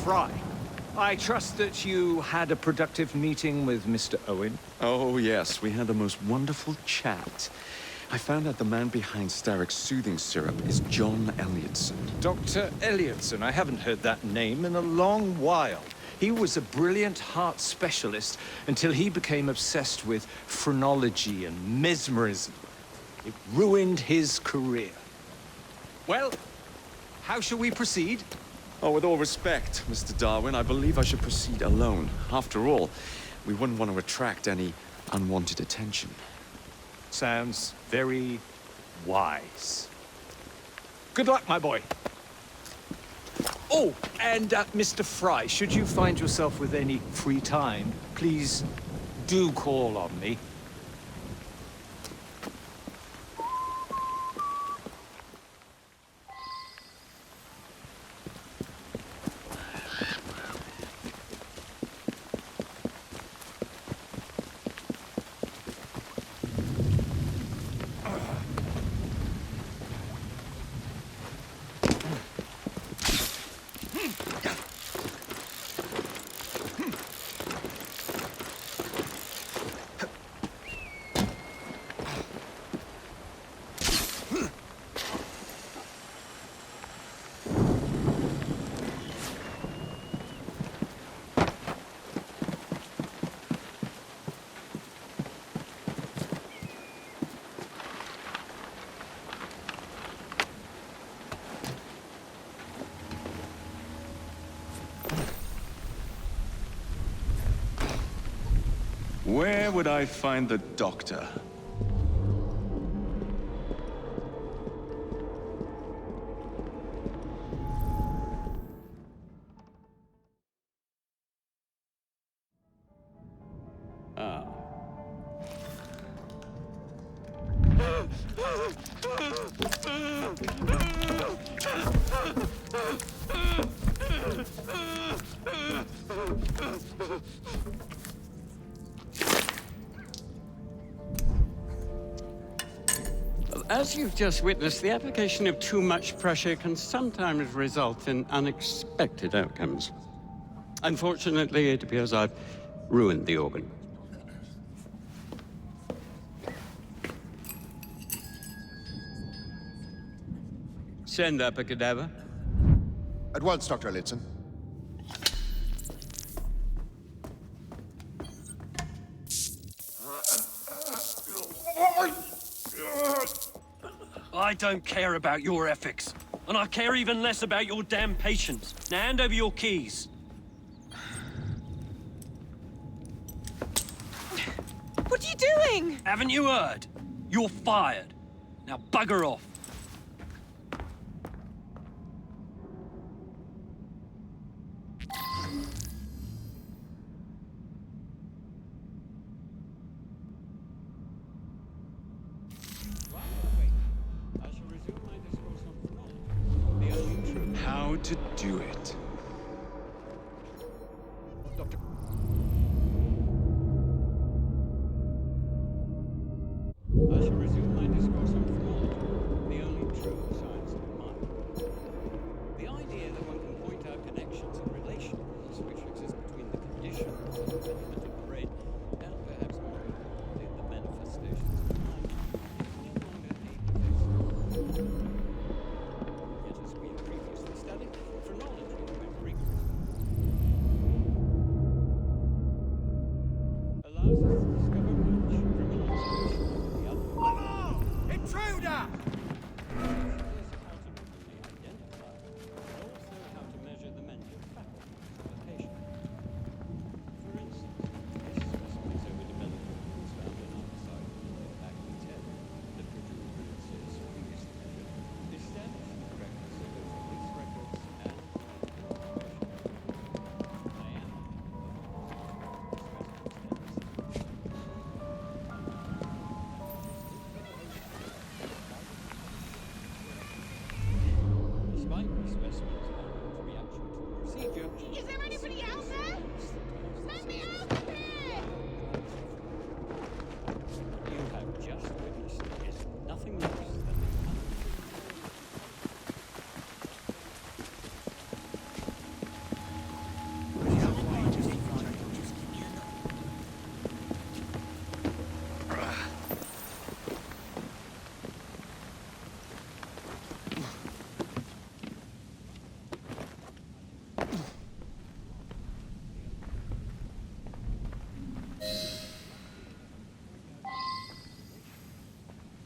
Frye. I trust that you had a productive meeting with Mr. Owen? Oh, yes. We had the most wonderful chat. I found out the man behind Starrick's soothing syrup is John Elliotson. Dr. Elliotson. I haven't heard that name in a long while. He was a brilliant heart specialist until he became obsessed with phrenology and mesmerism. It ruined his career. Well, how shall we proceed? Oh, with all respect, Mr. Darwin, I believe I should proceed alone. After all, we wouldn't want to attract any unwanted attention. Sounds very wise. Good luck, my boy. Oh, and Mr. Frye, should you find yourself with any free time, please do call on me. Where would I find the doctor? As you've just witnessed, the application of too much pressure can sometimes result in unexpected outcomes. Unfortunately, it appears I've ruined the organ. Send up a cadaver. At once, Dr. Elliotson. I don't care about your ethics. And I care even less about your damn patience. Now hand over your keys. What are you doing? Haven't you heard? You're fired. Now bugger off. How to do it. I shall resume my discourse on phrenology, the only true science of the mind. The idea that one can point out connections and relations which exist between the conditions and development of the brain, and perhaps more importantly, the manifestations of the mind, is no longer a possession. Yet, as we previously studied, phrenology, when rigorous, allows us to discover much from an observation of the other. Intruder! Is how to not only identify, but also how to measure the mental faculties of a patient. For instance, this specimen's overdeveloped organs found on either side of the back of its head, the protuberances previously measured, established the correctness of those police records and I am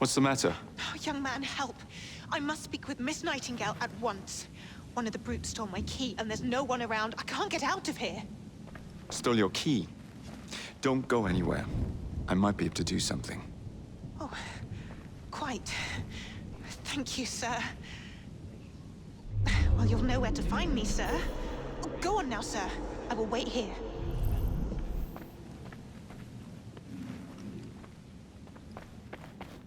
What's the matter? Oh, young man, help. I must speak with Miss Nightingale at once. One of the brutes stole my key, and there's no one around. I can't get out of here. Stole your key. Don't go anywhere. I might be able to do something. Oh, quite. Thank you, sir. Well, you'll know where to find me, sir. Oh, go on now, sir. I will wait here.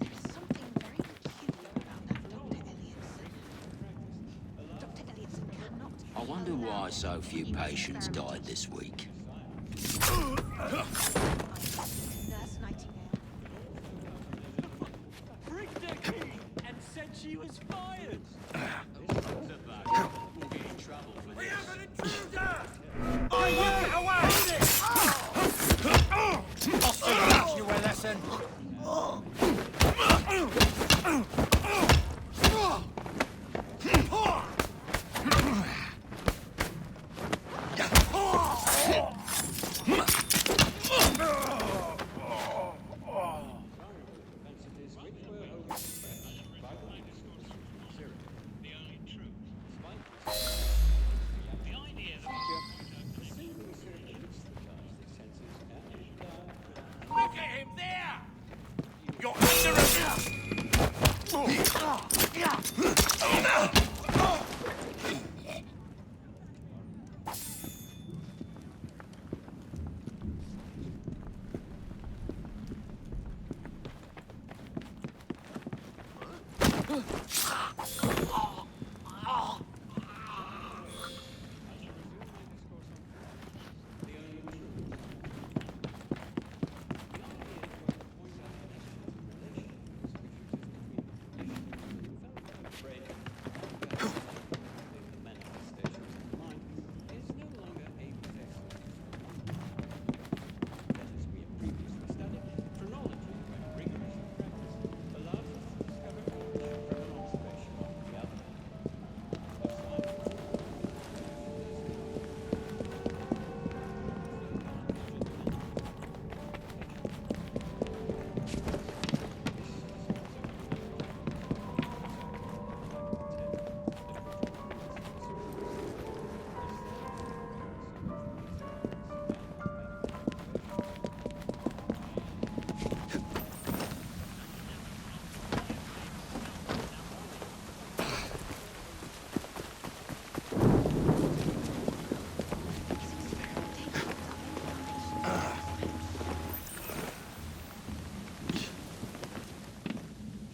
There's something very peculiar about that Dr. Elliotson. Dr. Elliotson cannot... I wonder why so few patients died this week. Nurse Nightingale. Rigged her key and said she was fired. We have an intruder! I will get away! I'll soon teach you a lesson. Look at him there! You're under arrest!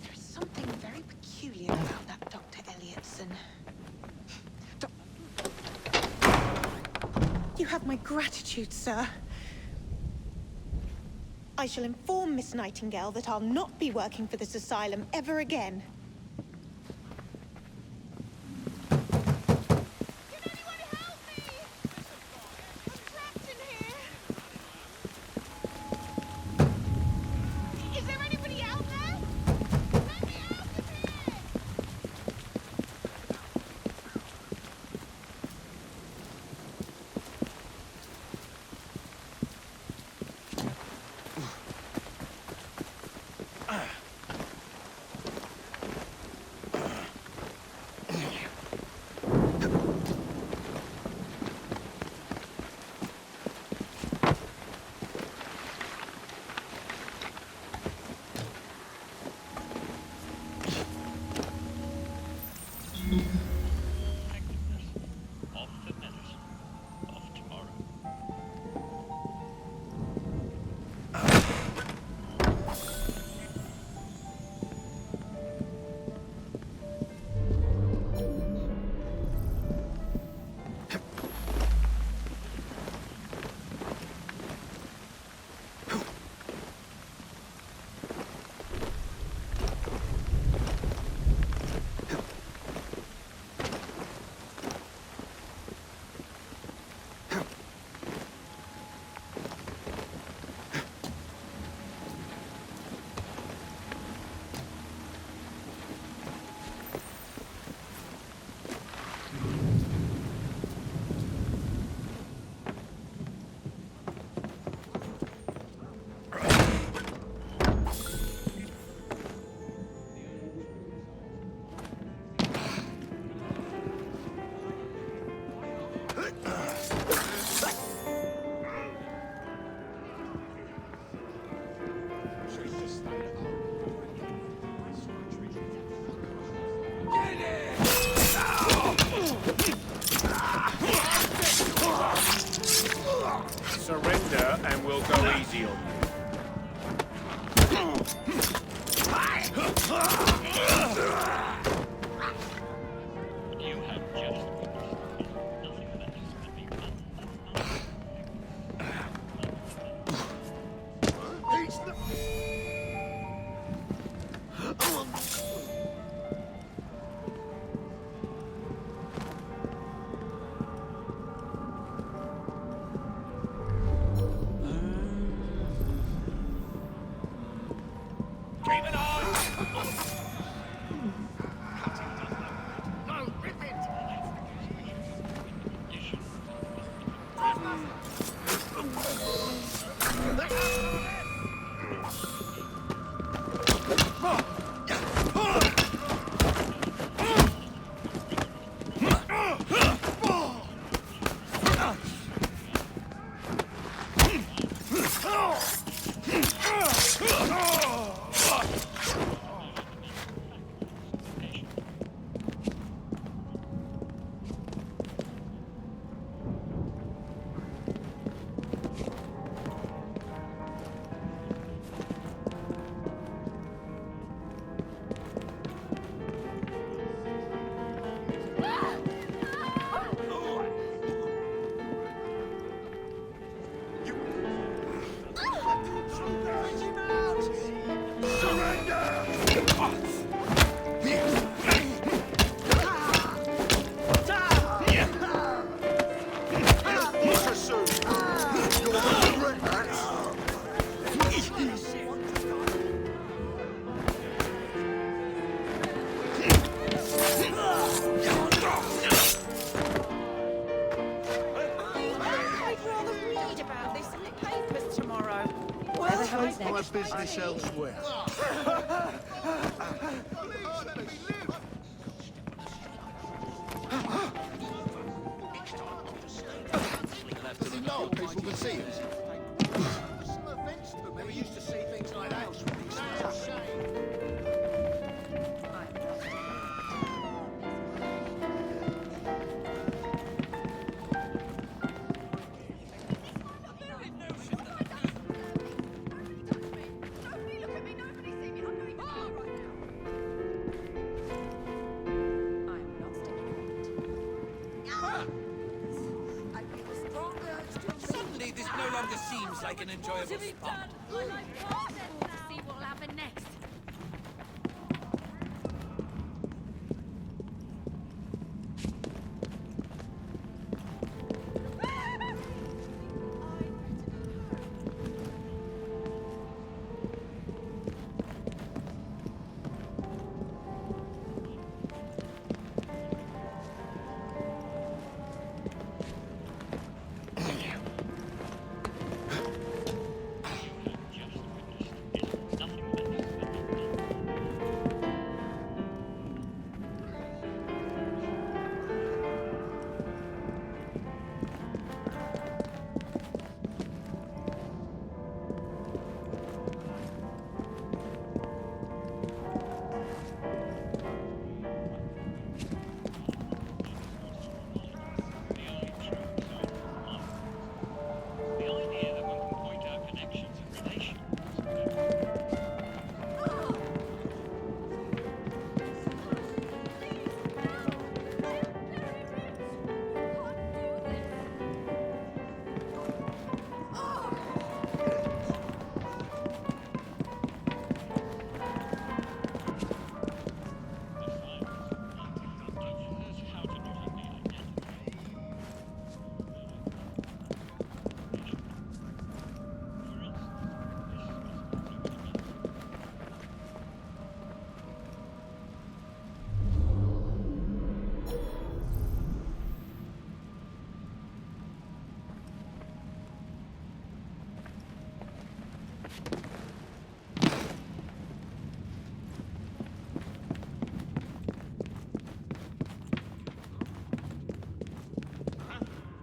There's something very peculiar about that Dr. Elliotson. You have my gratitude, sir. I shall inform Miss Nightingale that I'll not be working for this asylum ever again. surrender and we'll go easy on you. Keep an eye! No, rip it! My business elsewhere. No, people can see us. Never used to see things like that. It's a shame. Suddenly, this no longer seems like an enjoyable spot. See what'll happen next.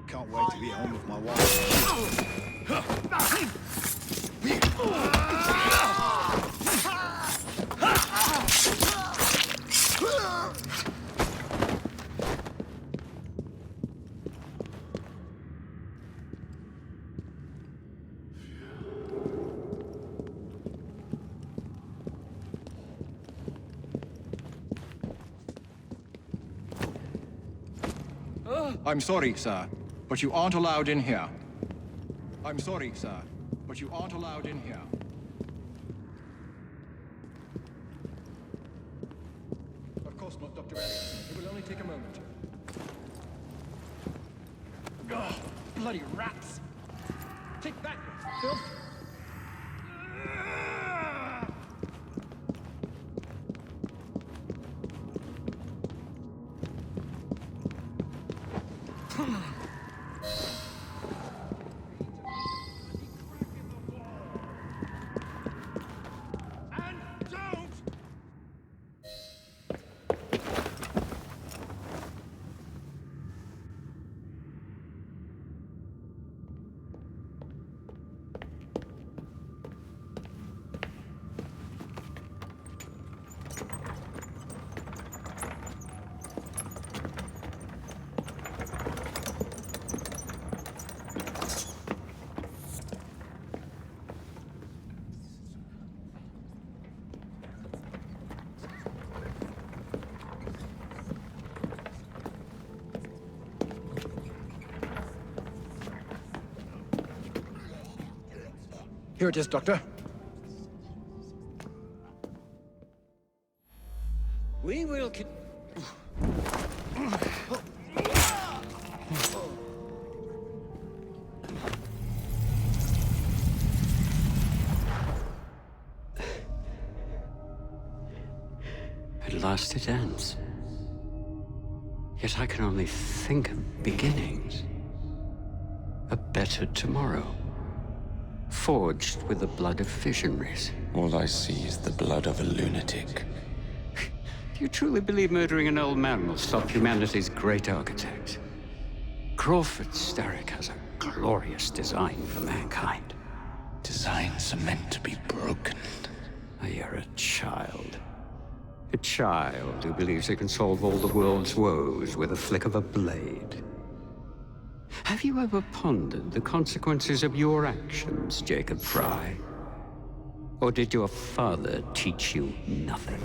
Can't wait to be home with my wife. I'm sorry, sir, but you aren't allowed in here. I'm sorry, sir, but you aren't allowed in here. Of course not, Dr. Elliot. It will only take a moment. Ugh, bloody rats! Take that, you filth! Here it is, Doctor. We will At last it ends. Yet I can only think of beginnings. A better tomorrow. Forged with the blood of visionaries. All I see is the blood of a lunatic. Do you truly believe murdering an old man will stop humanity's great architect? Crawford Starrick has a glorious design for mankind. Designs are meant to be broken. You're a child. A child who believes it can solve all the world's woes with a flick of a blade. Have you ever pondered the consequences of your actions, Jacob Frye? Or did your father teach you nothing?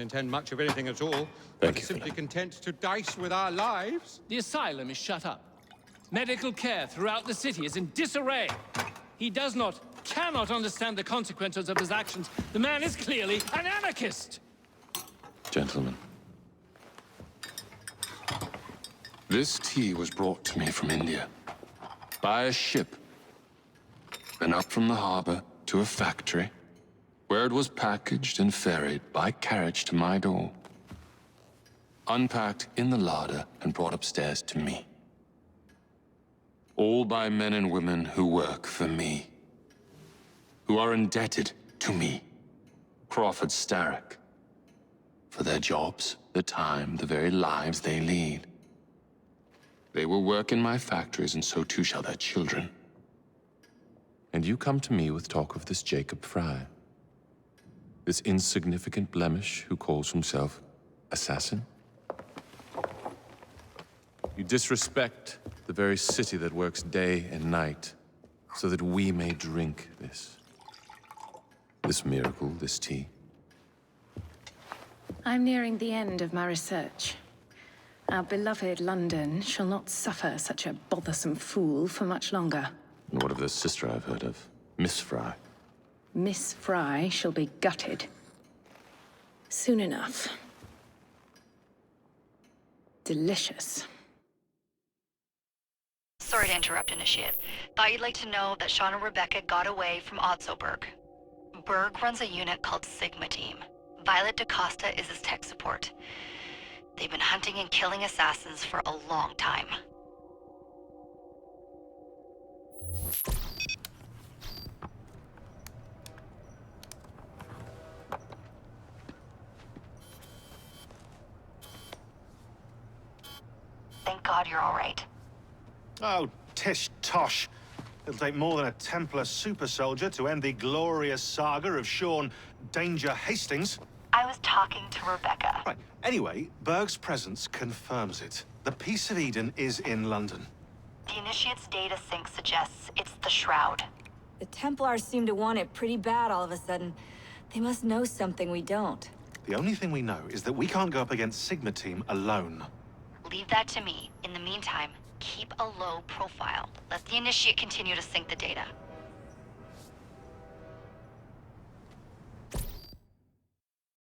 intend much of anything at all. Thank I'm you, simply Philip. content to dice with our lives. The asylum is shut up. Medical care throughout the city is in disarray. He cannot understand the consequences of his actions. The man is clearly an anarchist! Gentlemen. This tea was brought to me from India. By a ship. Then up from the harbor to a factory, where it was packaged and ferried by carriage to my door. Unpacked in the larder and brought upstairs to me. All by men and women who work for me. Who are indebted to me, Crawford Starrick, for their jobs, the time, the very lives they lead. They will work in my factories, and so too shall their children. And you come to me with talk of this Jacob Frye, this insignificant blemish who calls himself assassin? You disrespect the very city that works day and night so that we may drink this miracle, this tea. I'm nearing the end of my research. Our beloved London shall not suffer such a bothersome fool for much longer. And what of the sister I've heard of, Miss Frye? Miss Frye shall be gutted. Soon enough. Delicious. Sorry to interrupt, Initiate. Thought you'd like to know that Sean and Rebecca got away from Otzoberg. Berg runs a unit called Sigma Team. Violet DaCosta is his tech support. They've been hunting and killing assassins for a long time. Thank God you're all right. Oh, tish tosh. It'll take more than a Templar super soldier to end the glorious saga of Sean Danger Hastings. I was talking to Rebecca. Right. Anyway, Berg's presence confirms it. The Peace of Eden is in London. The Initiate's data sync suggests it's the Shroud. The Templars seem to want it pretty bad all of a sudden. They must know something we don't. The only thing we know is that we can't go up against Sigma Team alone. Leave that to me. In the meantime, keep a low profile. Let the Initiate continue to sync the data.